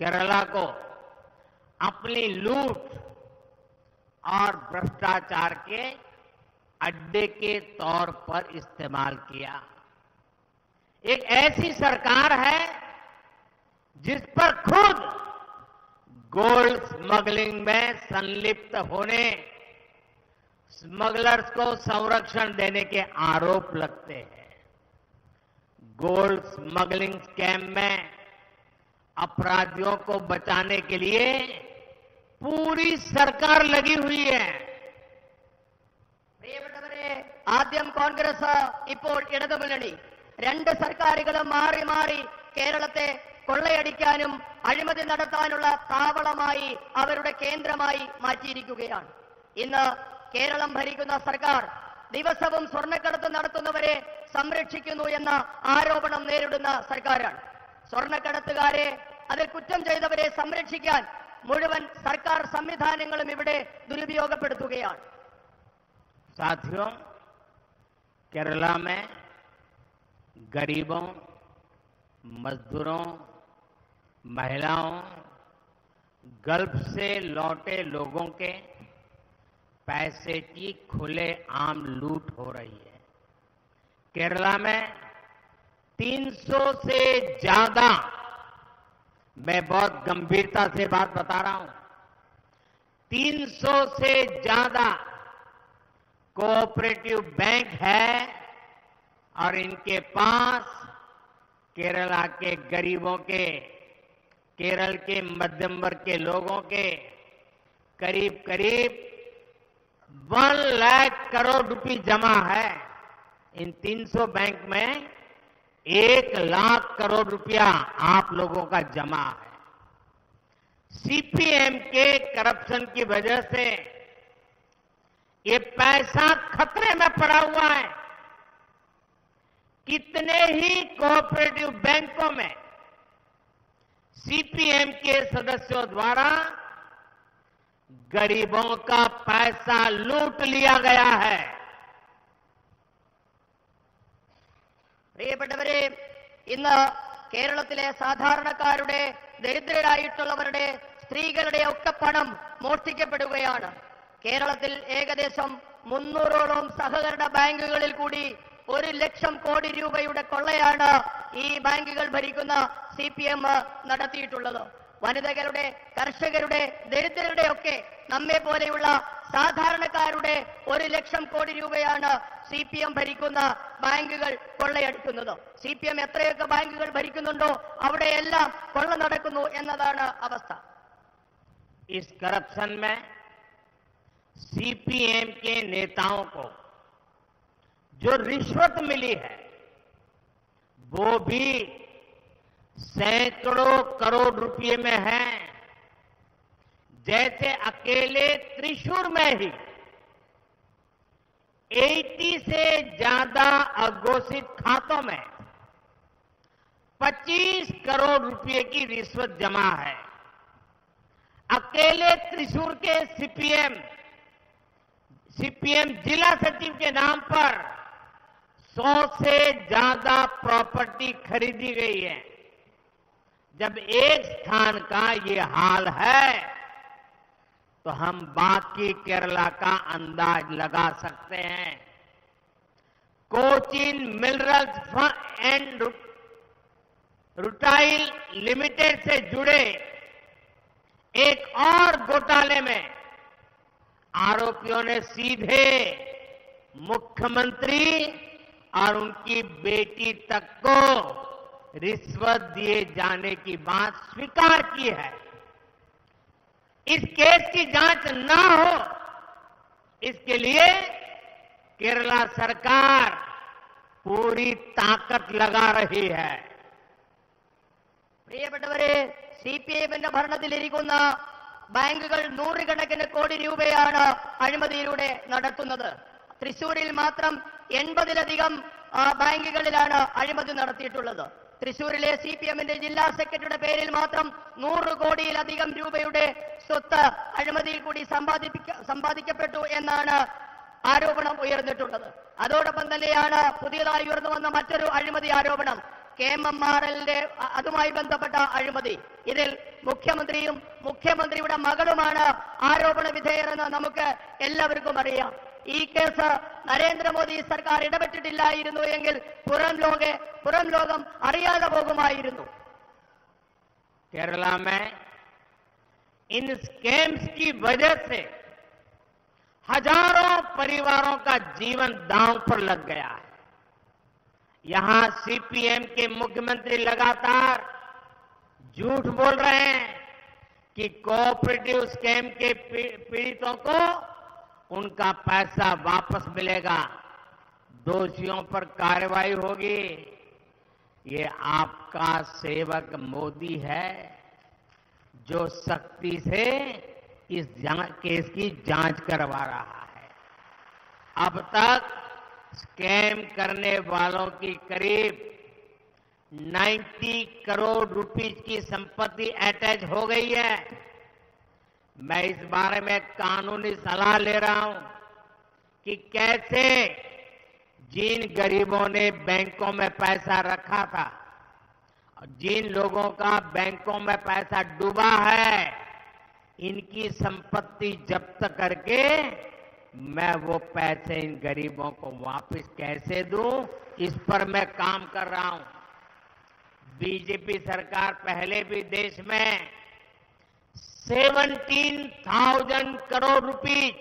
केरला को अपनी लूट और भ्रष्टाचार के अड्डे के तौर पर इस्तेमाल किया। एक ऐसी सरकार है जिस पर खुद गोल्ड स्मगलिंग में संलिप्त होने स्मगलर्स को संरक्षण देने के आरोप लगते हैं। गोल्ड स्मगलिंग स्कैम में अपराधियों को बचाने के लिए पूरी सरकार लगी हुई है। പ്രിയപ്പെട്ടവരെ, ആദ്യം കോൺഗ്രസ്, ഇപ്പോൾ ഇടതുമുന്നണി, രണ്ട് സർക്കാരുകളും മാറി മാറി കേരളത്തെ കൊള്ളയടിക്കാനും അഴിമതി നടത്താനുള്ള താവളമായി, അവരുടെ കേന്ദ്രമായി മാറ്റിയിരിക്കുകയാണ്. ഇന്ന് കേരളം ഭരിക്കുന്ന സർക്കാർ ദിവസവും സ്വർണ്ണക്കടത്ത് നടത്തുന്നവരെ സംരക്ഷിക്കുന്നു എന്ന ആരോപണം നേരിടുന്ന സർക്കാരാണ്. സ്വർണ്ണക്കടത്തുകാരെ, അതിൽ കുറ്റം ചെയ്തവരെ സംരക്ഷിക്കാൻ മുഴുവൻ സർക്കാർ സംവിധാനങ്ങളും ഇവിടെ ദുരുപയോഗപ്പെടുത്തുകയാണ്. साथियों, केरला में गरीबों, मजदूरों, महिलाओं, गल्फ से लौटे लोगों के पैसे की खुलेआम लूट हो रही है। केरला में 300 से ज्यादा, मैं बहुत गंभीरता से बात बता रहा हूं, 300 से ज्यादा कोऑपरेटिव बैंक है और इनके पास केरला के गरीबों के, केरल के मध्यम वर्ग के लोगों के करीब करीब 1 लाख करोड़ रुपए जमा है। इन 300 बैंक में 1 लाख करोड़ रुपया आप लोगों का जमा है। सीपीएम के करप्शन की वजह से ये पैसा खतरे में पड़ा हुआ है। कितने ही कोऑपरेटिव बैंकों में सीपीएम के सदस्यों द्वारा गरीबों का पैसा लूट लिया गया है। പ്രിയപ്പെട്ടവരെ, ഇന്ന് കേരളത്തിലെ സാധാരണക്കാരുടെ, ദരിദ്രരായിട്ടുള്ളവരുടെ, സ്ത്രീകളുടെ ഒക്കെ പണം മോഷ്ടിക്കപ്പെടുകയാണ്. കേരളത്തിൽ ഏകദേശം 300ഓളം സഹകരണ ബാങ്കുകളിൽ കൂടി 1 ലക്ഷം കോടി രൂപയുടെ കൊള്ളയാണ് ഈ ബാങ്കുകൾ ഭരിക്കുന്ന സിപിഎം നടത്തിയിട്ടുള്ളത്. വനിതകളുടെ, കർഷകരുടെ, ദരിദ്രരുടെ ഒക്കെ നമ്മെ പോലെയുള്ള സാധാരണക്കാരുടെ 1 ലക്ഷം കോടി രൂപയാണ് സിപിഎം ഭരിക്കുന്ന ബാങ്കുകൾ കൊള്ളയടിക്കുന്നത്. സിപിഎം എത്രയൊക്കെ ബാങ്കുകൾ ഭരിക്കുന്നുണ്ടോ അവിടെയെല്ലാം കൊള്ള നടക്കുന്നു എന്നതാണ് അവസ്ഥ. इस करप्शन में सीपीएम के नेताओं को जो रिश्वत मिली है वो भी सैकड़ों करोड़ रुपए में है। जैसे अकेले त्रिशूर में ही 80 से ज्यादा अघोषित खातों में 25 करोड़ रुपए की रिश्वत जमा है। अकेले त्रिशूर के सीपीएम जिला सचिव के नाम पर 100 से ज्यादा प्रॉपर्टी खरीदी गई है। जब एक स्थान का ये हाल है तो हम बाकी केरला का अंदाज लगा सकते हैं। Cochin minerals and rutile limited से जुड़े एक और घोटाले में आरोपियों ने सीधे मुख्यमंत्री और उनकी बेटी तक को रिश्वत दिए जाने की बात स्वीकार की है। इस केस की जांच ना हो, इसके लिए केरला सरकार पूरी ताकत लगा रही है। പ്രിയപ്പെട്ടവരെ, സിപിഎമ്മിന്റെ ഭരണത്തിലിരിക്കുന്ന ബാങ്കുകൾ 100 കണക്കിന് കോടി രൂപയാണ് അഴിമതിയിലൂടെ നടത്തുന്നത്. തൃശൂരിൽ മാത്രം 80ലധികം ബാങ്കുകളിലാണ് അഴിമതി നടത്തിയിട്ടുള്ളത്. തൃശൂരിലെ സിപിഎമ്മിന്റെ ജില്ലാ സെക്രട്ടറിയുടെ പേരിൽ മാത്രം 100 കോടിയിലധികം രൂപയുടെ സ്വത്ത് അഴിമതിയിൽ കൂടി സമ്പാദിക്കപ്പെട്ടു എന്നാണ് ആരോപണം ഉയർന്നിട്ടുള്ളത്. അതോടൊപ്പം തന്നെയാണ് പുതിയതായി ഉയർന്നു വന്ന മറ്റൊരു അഴിമതി ആരോപണം, KMRLന്റെ അതുമായി ബന്ധപ്പെട്ട അഴിമതി. ഇതിൽ മുഖ്യമന്ത്രിയും മുഖ്യമന്ത്രിയുടെ മകളുമാണ് ആരോപണ വിധേയരെന്ന് നമുക്ക് എല്ലാവർക്കും അറിയാം. ഈ കേസ് നരേന്ദ്രമോദി സർക്കാർ ഇടപെട്ടിട്ടില്ലായിരുന്നു എങ്കിൽ പുറം ലോകം അറിയാതെ പോകുമായിരുന്നു. केरला में इन स्कैम्स की वजह से हजारों परिवारों का जीवन दांव पर लग गया है। यहां सीपीएम के मुख्यमंत्री लगातार झूठ बोल रहे हैं कि कोऑपरेटिव स्कैम के पीड़ितों को उनका पैसा वापस मिलेगा, दोषियों पर कार्रवाई होगी। ये आपका सेवक मोदी है जो सख्ती से इस केस की जांच करवा रहा है। अब तक स्कैम करने वालों की करीब 90 करोड़ रुपीस की संपत्ति अटैच हो गई है। मैं इस बारे में कानूनी सलाह ले रहा हूं कि कैसे जिन गरीबों ने बैंकों में पैसा रखा था जिन लोगों का बैंकों में पैसा डूबा है, इनकी संपत्ति जब्त करके मैं वो पैसे इन गरीबों को वापस कैसे दूं, इस पर मैं काम कर रहा हूं। बीजेपी सरकार पहले भी देश में 17,000 करोड़ रुपीज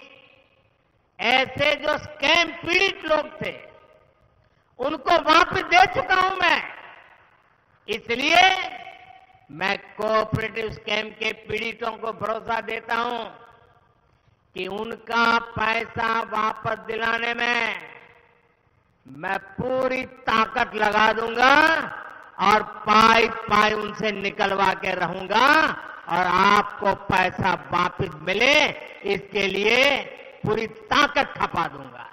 ऐसे जो स्कैम पीड़ित लोग थे उनको वापस दे चुका हूं मैं। इसलिए मैं कोऑपरेटिव स्कैम के पीड़ितों को भरोसा देता हूं कि उनका पैसा वापस दिलाने में मैं पूरी ताकत लगा दूंगा और पाई पाई उनसे निकलवा के रहूंगा और आपको पैसा वापस मिले इसके लिए पूरी ताकत खपा दूंगा।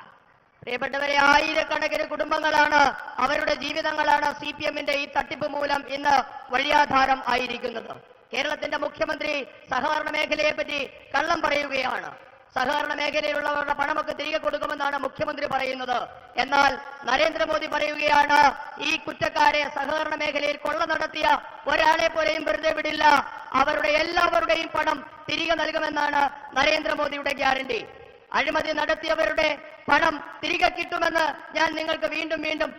പ്രിയപ്പെട്ടവരെ, ആയിരക്കണക്കിന് കുടുംബങ്ങളാണ് അവരുടെ ജീവിതങ്ങളാണ് CPM-ന്റെ ഈ തട്ടിപ്പ് മൂലം ഇന്ന് വഴിയാധാരം ആയിരിക്കുന്നത്. കേരളത്തിന്റെ മുഖ്യമന്ത്രി സഹകരണ മേഖലയെ പറ്റി കള്ളം പറയുകയാണ്. സഹകരണ മേഖലയിലുള്ളവരുടെ പണമൊക്കെ തിരികെ കൊടുക്കുമെന്നാണ് മുഖ്യമന്ത്രി പറയുന്നത്. എന്നാൽ നരേന്ദ്രമോദി പറയുകയാണ് ഈ കുറ്റക്കാരെ, സഹകരണ മേഖലയിൽ കൊള്ള നടത്തിയ ഒരാളെ പോലെയും വെറുതെ വിടില്ല, അവരുടെ എല്ലാവരുടെയും പണം തിരികെ നൽകുമെന്നാണ് നരേന്ദ്രമോദിയുടെ ഗ്യാരണ്ടി. അഴിമതി നടത്തിയവരുടെ പണം തിരികെ കിട്ടുമെന്ന് ഞാൻ നിങ്ങൾക്ക് വീണ്ടും വീണ്ടും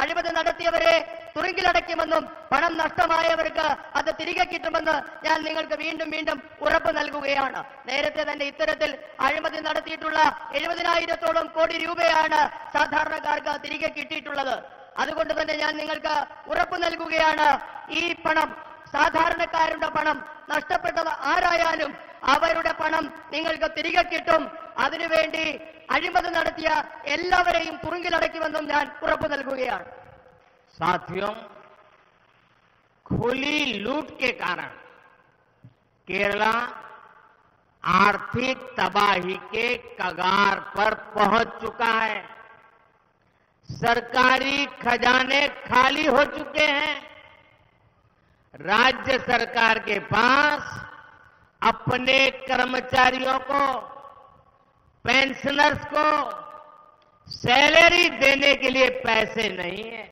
അഴിമതി നടത്തിയവരെ തുറുങ്കിലടയ്ക്കുമെന്നും പണം നഷ്ടമായവർക്ക് അത് തിരികെ കിട്ടുമെന്ന് ഞാൻ നിങ്ങൾക്ക് വീണ്ടും വീണ്ടും ഉറപ്പ് നൽകുകയാണ്. നേരത്തെ തന്നെ ഇത്തരത്തിൽ അഴിമതി നടത്തിയിട്ടുള്ള 70,000-ഓളം കോടി രൂപയാണ് സാധാരണക്കാർക്ക് തിരികെ കിട്ടിയിട്ടുള്ളത്. അതുകൊണ്ട് തന്നെ ഞാൻ നിങ്ങൾക്ക് ഉറപ്പ് നൽകുകയാണ്, ഈ പണം, സാധാരണക്കാരുടെ പണം, നഷ്ടപ്പെട്ടത് ആരായാലും അവരുടെ പണം നിങ്ങൾക്ക് തിരികെ കിട്ടും. അതിനുവേണ്ടി അഴിമതി നടത്തിയ എല്ലാവരെയും തുറുങ്കിലടയ്ക്കുമെന്നും ഞാൻ ഉറപ്പ് നൽകുകയാണ്. साथियों, खुली लूट के कारण केरला आर्थिक तबाही के कगार पर पहुंच चुका है। सरकारी खजाने खाली हो चुके हैं। राज्य सरकार के पास अपने कर्मचारियों को, पेंशनर्स को सैलरी देने के लिए पैसे नहीं है।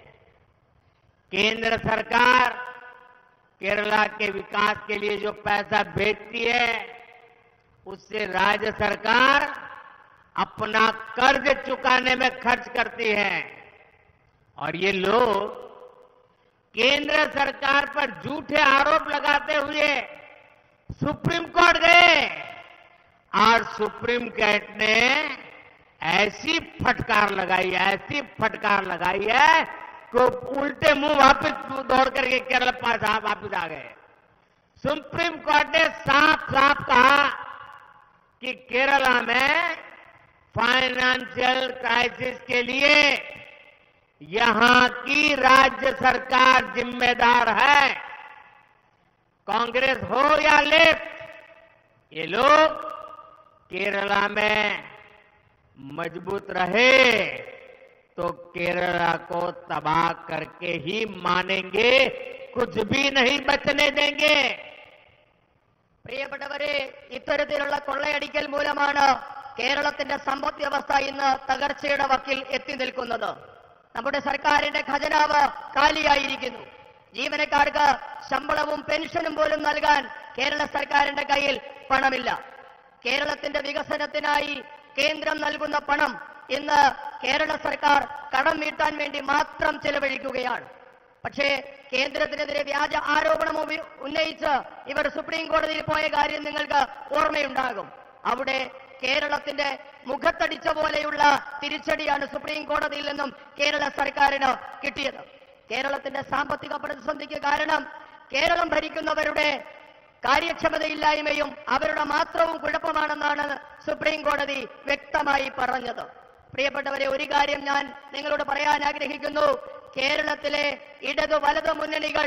केंद्र सरकार केरला के विकास के लिए जो पैसा भेजती है उससे राज्य सरकार अपना कर्ज चुकाने में खर्च करती है। और ये लोग केंद्र सरकार पर झूठे आरोप लगाते हुए सुप्रीम कोर्ट गए और सुप्रीम कोर्ट ने ऐसी फटकार लगाई है को उल्टे मुंह वापस दौड़ करके केरल पास वापस आ गए। सुप्रीम कोर्ट ने साफ साफ कहा कि केरला में फाइनेंशियल क्राइसिस के लिए यहां की राज्य सरकार जिम्मेदार है। कांग्रेस हो या लेफ्ट, ये लोग केरला में मजबूत रहे तो केरला को तबाह करके ही मानेंगे, कुछ भी नहीं बचने देंगे। പ്രിയപ്പെട്ടവരെ, ഇത്തരത്തിലുള്ള കൊള്ളയടിക്കൽ മൂലമാണ് കേരളത്തിന്റെ സമ്പദ് വ്യവസ്ഥ ഇന്ന് തകർച്ചയുടെ വക്കിൽ എത്തി നിൽക്കുന്നത്. നമ്മുടെ സർക്കാരിന്റെ ഖജനാവ് കാലിയായിരിക്കുന്നു. ജീവനക്കാർക്ക് ശമ്പളവും പെൻഷനും പോലും നൽകാൻ കേരള സർക്കാരിന്റെ കയ്യിൽ പണമില്ല. കേരളത്തിന്റെ വികസനത്തിനായി കേന്ദ്രം നൽകുന്ന പണം ഇന്ന് കേരള സർക്കാർ കടം വീട്ടാൻ വേണ്ടി മാത്രം ചെലവഴിക്കുകയാണ്. പക്ഷേ കേന്ദ്രത്തിനെതിരെ വ്യാജ ആരോപണം ഉന്നയിച്ച് ഇവർ സുപ്രീം കോടതിയിൽ പോയ കാര്യം നിങ്ങൾക്ക് ഓർമ്മയുണ്ടാകും. അവിടെ കേരളത്തിന്റെ മുഖത്തടിച്ച പോലെയുള്ള തിരിച്ചടിയാണ് സുപ്രീം കോടതിയിൽ നിന്നും കേരള സർക്കാരിന് കിട്ടിയത്. കേരളത്തിന്റെ സാമ്പത്തിക പ്രതിസന്ധിക്ക് കാരണം കേരളം ഭരിക്കുന്നവരുടെ കാര്യക്ഷമതയില്ലായ്മയും അവരുടെ മാത്രവും കുഴപ്പമാണെന്നാണ് സുപ്രീം കോടതി വ്യക്തമായി പറഞ്ഞത്. പ്രിയപ്പെട്ടവരെ, ഒരു കാര്യം ഞാൻ നിങ്ങളോട് പറയാൻ ആഗ്രഹിക്കുന്നു. കേരളത്തിലെ ഇടതു വലതു മുന്നണികൾ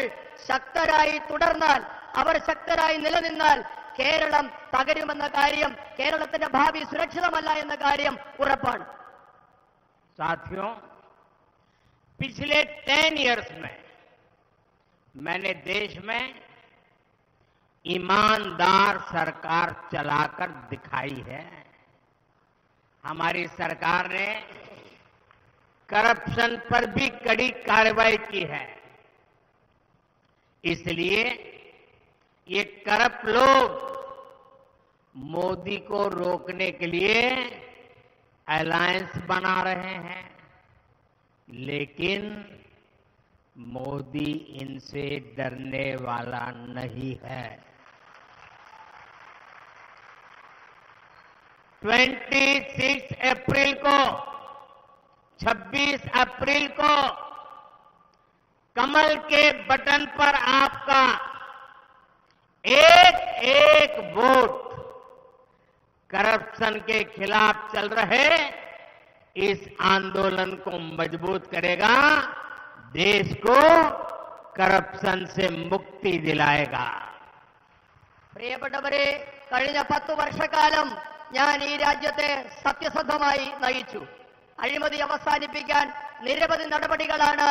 ശക്തരായി തുടർന്നാൽ, അവർ ശക്തരായി നിലനിന്നാൽ കേരളം തകരുമെന്ന കാര്യം, കേരളത്തിന്റെ ഭാവി സുരക്ഷിതമല്ല എന്ന കാര്യം ഉറപ്പാണ്. साथियों, पिछले 10 इयर्स में मैंने देश में ईमानदार सरकार चलाकर दिखाई है। हमारी सरकार ने करप्शन पर भी कड़ी कार्रवाई की है। इसलिए ये करप्ट लोग मोदी को रोकने के लिए अलायंस बना रहे हैं, लेकिन मोदी इनसे डरने वाला नहीं है। 26 अप्रैल को 26 अप्रैल को कमल के बटन पर आपका एक एक वोट करप्शन के खिलाफ चल रहे इस आंदोलन को मजबूत करेगा, देश को करप्शन से मुक्ति दिलाएगा। പ്രിയപ്പെട്ടവരെ, കഴിഞ്ഞ 10 വർഷക്കാലം ഞാൻ ഈ രാജ്യത്തെ സത്യസന്ധമായി നയിച്ചു. അഴിമതി അവസാനിപ്പിക്കാൻ നിരവധി നടപടികളാണ്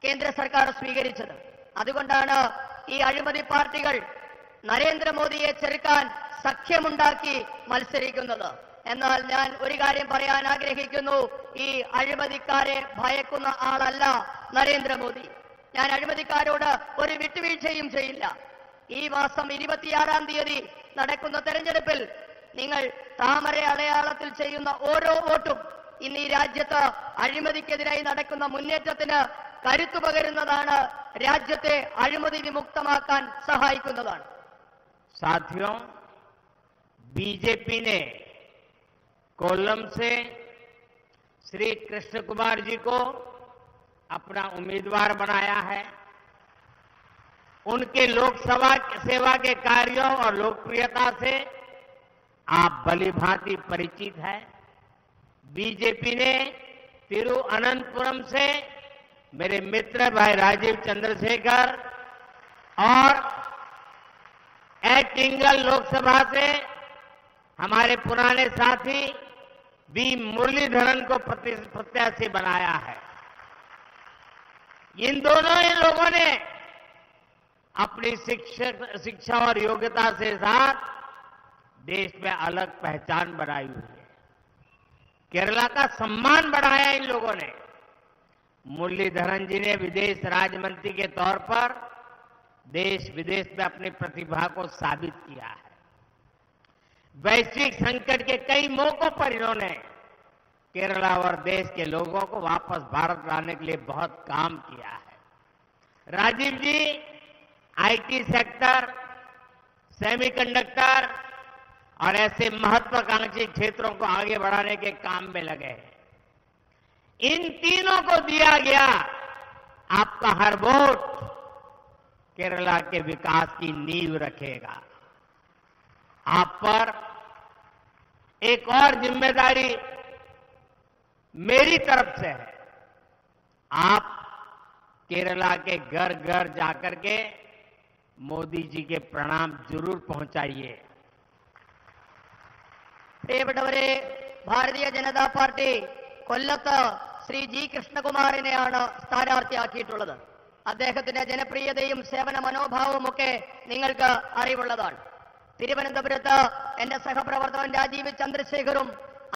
കേന്ദ്ര സർക്കാർ സ്വീകരിച്ചത്. അതുകൊണ്ടാണ് ഈ അഴിമതി പാർട്ടികൾ നരേന്ദ്രമോദിയെ ചെറുക്കാൻ സഖ്യമുണ്ടാക്കി മത്സരിക്കുന്നത്. എന്നാൽ ഞാൻ ഒരു കാര്യം പറയാൻ ആഗ്രഹിക്കുന്നു, ഈ അഴിമതിക്കാരെ ഭയക്കുന്ന ആളല്ല നരേന്ദ്രമോദി. ഞാൻ അഴിമതിക്കാരോട് ഒരു വിട്ടുവീഴ്ചയും ചെയ്യില്ല. ഈ മാസം 26-ാം തീയതി നടക്കുന്ന തെരഞ്ഞെടുപ്പിൽ നിങ്ങൾ താമര അടയാളത്തിൽ ചെയ്യുന്ന ഓരോ വോട്ടും ഇന്ന് ഈ രാജ്യത്ത് അഴിമതിക്കെതിരായി നടക്കുന്ന മുന്നേറ്റത്തിന് കരുത്തു പകരുന്നതാണ്, രാജ്യത്തെ അഴിമതി വിമുക്തമാക്കാൻ സഹായിക്കുന്നതാണ്. साथियों, बीजेपी ने कोल्लम से श्री कृष्ण कुमार जी को अपना उम्मीदवार बनाया है। उनके लोकसभा सेवा के कार्यों और लोकप्रियता से आप भलीभांति परिचित हैं। बीजेपी ने तिरुअनंतपुरम से मेरे मित्र भाई राजीव चंद्रशेखर और एटिंगल लोकसभा से हमारे पुराने साथी वी मुरलीधरन को प्रत्याशी बनाया है। इन दोनों ही लोगों ने अपनी शिक्षा और योग्यता से साथ देश में अलग पहचान बनाई हुई है। केरला का सम्मान बढ़ाया इन लोगों ने। मुरलीधरन जी ने विदेश राज्य मंत्री के तौर पर देश विदेश में अपनी प्रतिभा को साबित किया है। वैश्विक संकट के कई मौकों पर इन्होंने केरला और देश के लोगों को वापस भारत लाने के लिए बहुत काम किया है। राजीव जी आईटी सेक्टर, सेमीकंडक्टर और ऐसे महत्वाकांक्षी क्षेत्रों को आगे बढ़ाने के काम में लगे हैं। इन तीनों को दिया गया आपका हर वोट केरला के विकास की नींव रखेगा। आप पर एक और जिम्मेदारी मेरी तरफ से है। आप केरला के घर घर जाकर के मोदी जी के प्रणाम जरूर पहुंचाइए। പ്രിയപ്പെട്ടവരെ, ഭാരതീയ ജനതാ പാർട്ടി കൊല്ലത്ത് ശ്രീ ജി കൃഷ്ണകുമാറിനെയാണ് സ്ഥാനാർത്ഥിയാക്കിയിട്ടുള്ളത്. അദ്ദേഹത്തിന്റെ ജനപ്രിയതയും സേവന മനോഭാവവും ഒക്കെ നിങ്ങൾക്ക് അറിവുള്ളതാണ്. തിരുവനന്തപുരത്ത് എന്റെ സഹപ്രവർത്തകൻ രാജീവ് ചന്ദ്രശേഖറും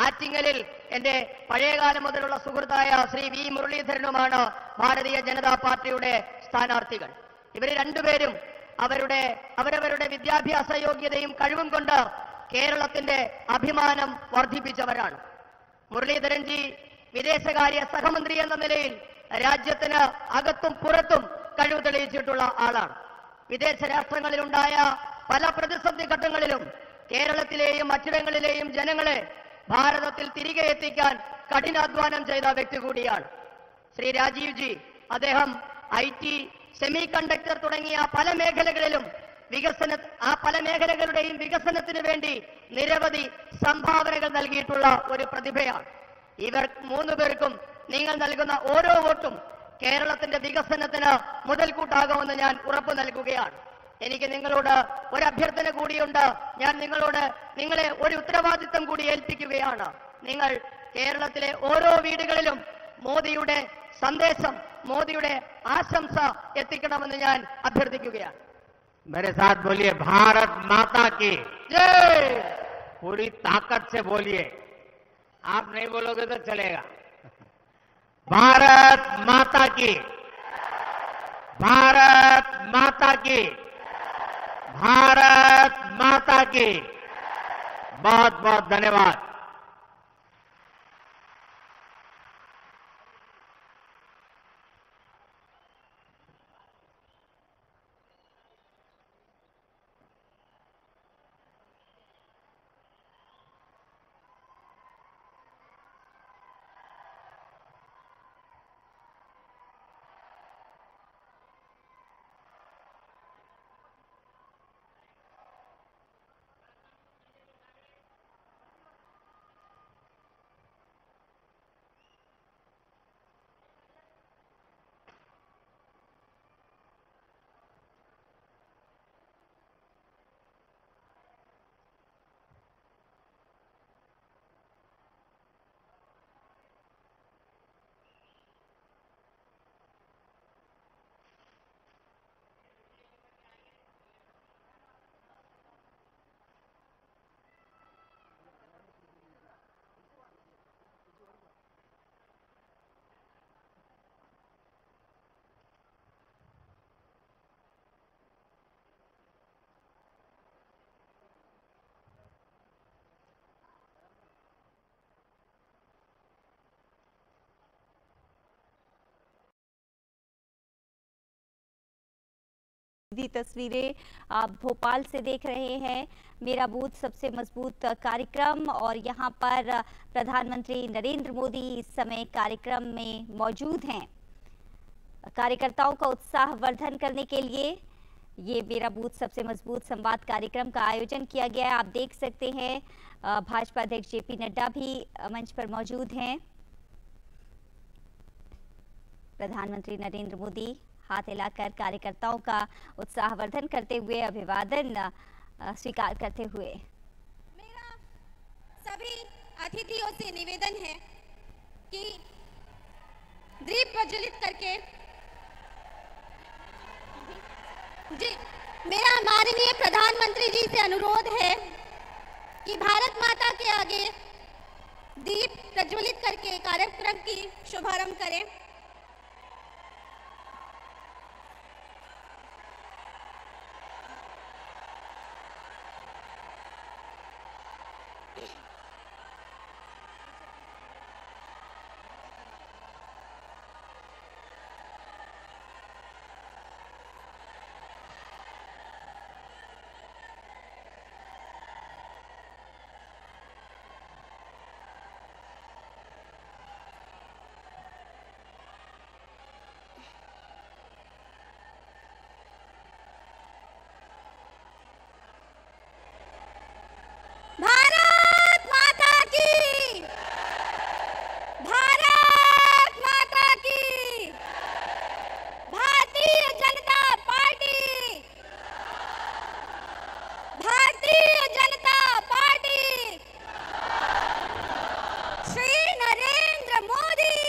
ആറ്റിങ്ങലിൽ എന്റെ പഴയകാലം മുതലുള്ള സുഹൃത്തായ ശ്രീ വി മുരളീധരനുമാണ് ഭാരതീയ ജനതാ പാർട്ടിയുടെ സ്ഥാനാർത്ഥികൾ. ഇവർ രണ്ടുപേരും അവരവരുടെ വിദ്യാഭ്യാസ യോഗ്യതയും കഴിവും കൊണ്ട് കേരളത്തിന്റെ അഭിമാനം വർദ്ധിപ്പിച്ചവരാണ്. മുരളീധരൻജി വിദേശകാര്യ സഹമന്ത്രി എന്ന നിലയിൽ രാജ്യത്തിന് അകത്തും പുറത്തും കഴിവ് തെളിയിച്ചിട്ടുള്ള ആളാണ്. വിദേശ രാഷ്ട്രങ്ങളിലുണ്ടായ പല പ്രതിസന്ധി ഘട്ടങ്ങളിലും കേരളത്തിലെയും മറ്റിടങ്ങളിലെയും ജനങ്ങളെ ഭാരതത്തിൽ തിരികെ എത്തിക്കാൻ കഠിനാധ്വാനം ചെയ്ത വ്യക്തി കൂടിയാണ് ശ്രീ രാജീവ് ജി. അദ്ദേഹം IT, സെമി കണ്ടക്ടർ തുടങ്ങിയ പല മേഖലകളിലും പല മേഖലകളുടെയും വികസനത്തിന് വേണ്ടി നിരവധി സംഭാവനകൾ നൽകിയിട്ടുള്ള ഒരു പ്രതിഭയാണ്. ഇവർ 3 പേർക്കും നിങ്ങൾ നൽകുന്ന ഓരോ വോട്ടും കേരളത്തിന്റെ വികസനത്തിന് മുതൽക്കൂട്ടാകുമെന്ന് ഞാൻ ഉറപ്പു നൽകുകയാണ്. എനിക്ക് നിങ്ങളോട് ഒരു അഭ്യർത്ഥന കൂടിയുണ്ട്. ഞാൻ നിങ്ങളെ ഒരു ഉത്തരവാദിത്തം കൂടി ഏൽപ്പിക്കുകയാണ്. നിങ്ങൾ കേരളത്തിലെ ഓരോ വീടുകളിലും മോദിയുടെ സന്ദേശം, മോദിയുടെ ആശംസ എത്തിക്കണമെന്ന് ഞാൻ അഭ്യർത്ഥിക്കുകയാണ്. मेरे साथ बोलिए, भारत माता की ജയ്. पूरी ताकत से बोलिए। आप नहीं बोलोगे तो चलेगा। भारत माता की, भारत माता की, भारत माता की। बहुत बहुत धन्यवाद। सीधी तस्वीरें आप भोपाल से देख रहे हैं। मेरा बूथ सबसे मजबूत कार्यक्रम, और यहाँ पर प्रधानमंत्री नरेंद्र मोदी इस समय कार्यक्रम में मौजूद हैं। कार्यकर्ताओं का उत्साह वर्धन करने के लिए ये मेरा बूथ सबसे मजबूत संवाद कार्यक्रम का आयोजन किया गया है। आप देख सकते हैं भाजपा अध्यक्ष जेपी नड्डा भी मंच पर मौजूद हैं। प्रधानमंत्री नरेंद्र मोदी हाथ हिलाकर कार्यकर्ताओं का उत्साह वर्धन करते हुए अभिवादन स्वीकार करते हुए। मेरा सभी अतिथियों से निवेदन है कि दीप प्रज्वलित करके जी मेरा माननीय प्रधानमंत्री जी से अनुरोध है कि भारत माता के आगे दीप प्रज्वलित करके कार्यक्रम की शुभारंभ करें। भारत माता की, भारत माता की, भारतीय जनता पार्टी, भारतीय जनता पार्टी, श्री नरेंद्र मोदी,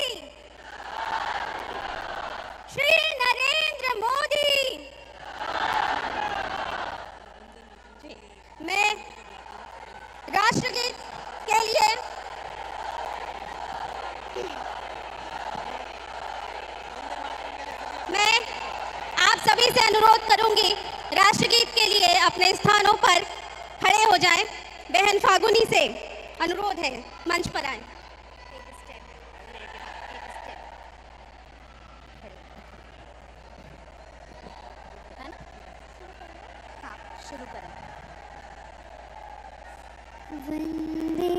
श्री नरेंद्र मोदी। मैं राष्ट्रगीत के लिए मैं आप सभी से अनुरोध करूंगी, राष्ट्रगीत के लिए अपने स्थानों पर खड़े हो जाएं। बहन फागुनी से अनुरोध है, मंच पर आएं। वंदे